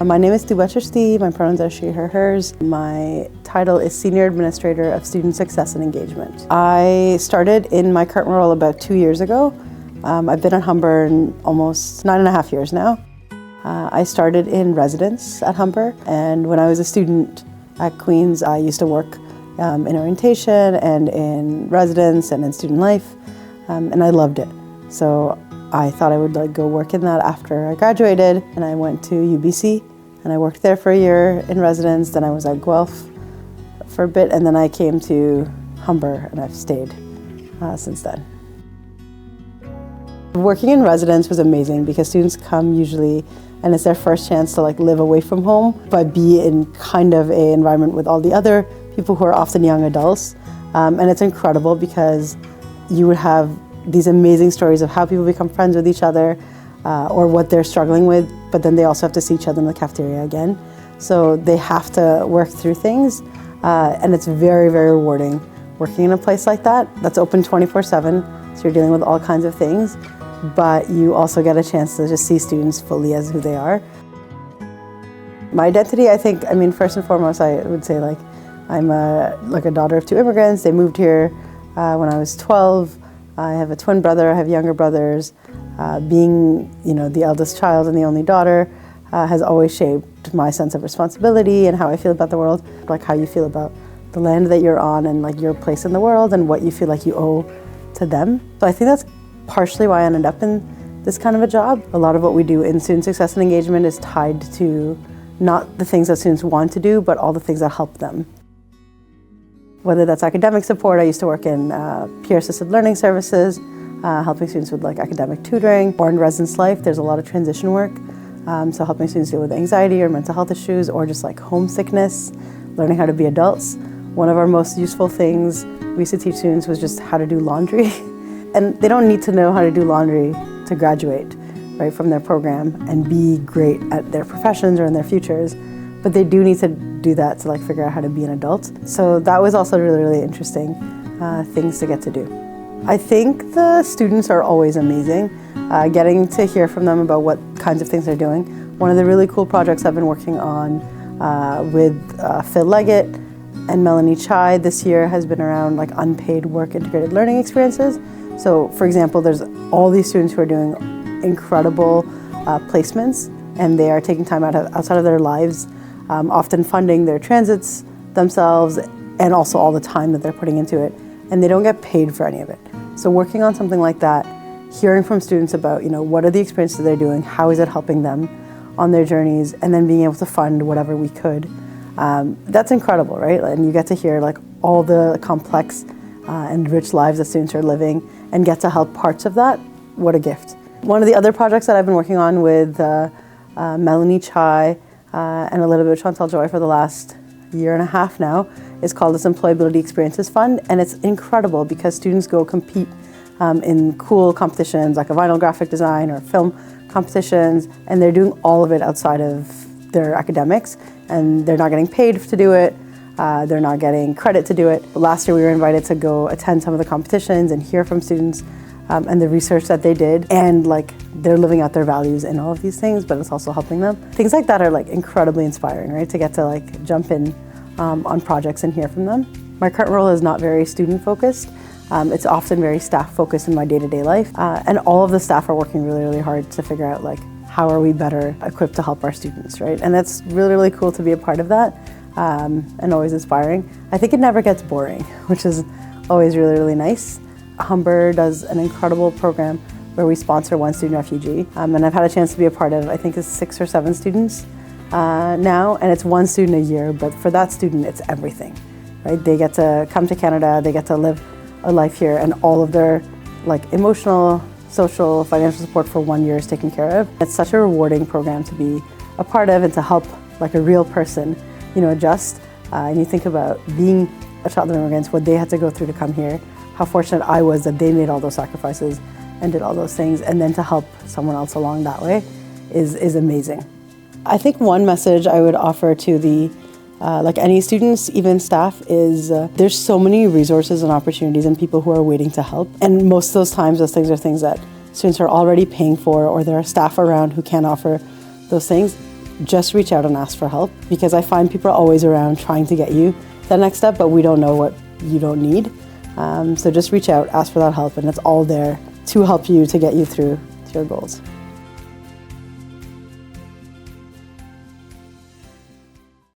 My name is Tuba Chishti, my pronouns are she, her, hers. My title is Senior Administrator of Student Success and Engagement. I started in my current role about 2 years ago. I've been at Humber in almost 9.5 years now. I started in residence at Humber, and when I was a student at Queen's, I used to work in orientation and in residence and in student life, and I loved it. So I thought I would go work in that after I graduated, and I went to UBC and I worked there for a year in residence. Then I was at Guelph for a bit, and then I came to Humber and I've stayed since then. Working in residence was amazing because students come usually and it's their first chance to live away from home, but be in kind of an environment with all the other people who are often young adults. And it's incredible because you would have these amazing stories of how people become friends with each other or what they're struggling with, but then they also have to see each other in the cafeteria again. So they have to work through things, and it's very, very rewarding working in a place like that. That's open 24/7, so you're dealing with all kinds of things, but you also get a chance to just see students fully as who they are. My identity, I think, first and foremost, I would say I'm a daughter of 2 immigrants. They moved here when I was 12. I have a twin brother, I have younger brothers. Being, the eldest child and the only daughter has always shaped my sense of responsibility and how I feel about the world, like how you feel about the land that you're on and your place in the world and what you feel like you owe to them. So I think that's partially why I ended up in this kind of a job. A lot of what we do in student success and engagement is tied to not the things that students want to do, but all the things that help them. Whether that's academic support, I used to work in peer-assisted learning services, helping students with academic tutoring, or in residence life, there's a lot of transition work. So helping students deal with anxiety or mental health issues, or just homesickness, learning how to be adults. One of our most useful things we used to teach students was just how to do laundry. And they don't need to know how to do laundry to graduate, right, from their program and be great at their professions or in their futures. But they do need to do that to figure out how to be an adult. So that was also really, really interesting things to get to do. I think the students are always amazing. Getting to hear from them about what kinds of things they're doing. One of the really cool projects I've been working on with Phil Leggett and Melanie Chai this year has been around unpaid work integrated learning experiences. So for example, there's all these students who are doing incredible placements, and they are taking time outside of their lives, often funding their transits themselves and also all the time that they're putting into it, and they don't get paid for any of it. So working on something like that, hearing from students about what are the experiences they're doing, how is it helping them on their journeys, and then being able to fund whatever we could, that's incredible, right? And you get to hear all the complex and rich lives that students are living and get to help parts of that. What a gift. One of the other projects that I've been working on with Melanie Chai and a little bit of Chantal Joy for the last 1.5 years now is called this Employability Experiences Fund, and it's incredible because students go compete in cool competitions like a vinyl graphic design or film competitions, and they're doing all of it outside of their academics, and they're not getting paid to do it, they're not getting credit to do it. But last year we were invited to go attend some of the competitions and hear from students and the research that they did, and they're living out their values in all of these things, but it's also helping them. Things like that are incredibly inspiring, right? To get to jump in on projects and hear from them. My current role is not very student focused. It's often very staff focused in my day-to-day life, and all of the staff are working really, really hard to figure out how are we better equipped to help our students, right? And that's really, really cool to be a part of that, and always inspiring. I think it never gets boring, which is always really, really nice. Humber does an incredible program where we sponsor one student refugee, and I've had a chance to be a part of, I think it's 6 or 7 students now, and it's 1 student a year, but for that student it's everything, right? They get to come to Canada, they get to live a life here, and all of their emotional, social, financial support for 1 year is taken care of. It's such a rewarding program to be a part of and to help a real person, adjust. And you think about being a child of immigrants, what they had to go through to come here, how fortunate I was that they made all those sacrifices and did all those things, and then to help someone else along that way is amazing. I think one message I would offer to the any students, even staff, is there's so many resources and opportunities and people who are waiting to help. And most of those times, those things are things that students are already paying for, or there are staff around who can offer those things. just reach out and ask for help, because I find people are always around trying to get you that next step, but we don't know what you don't need. So just reach out, ask for that help, and it's all there to help you to get you through to your goals.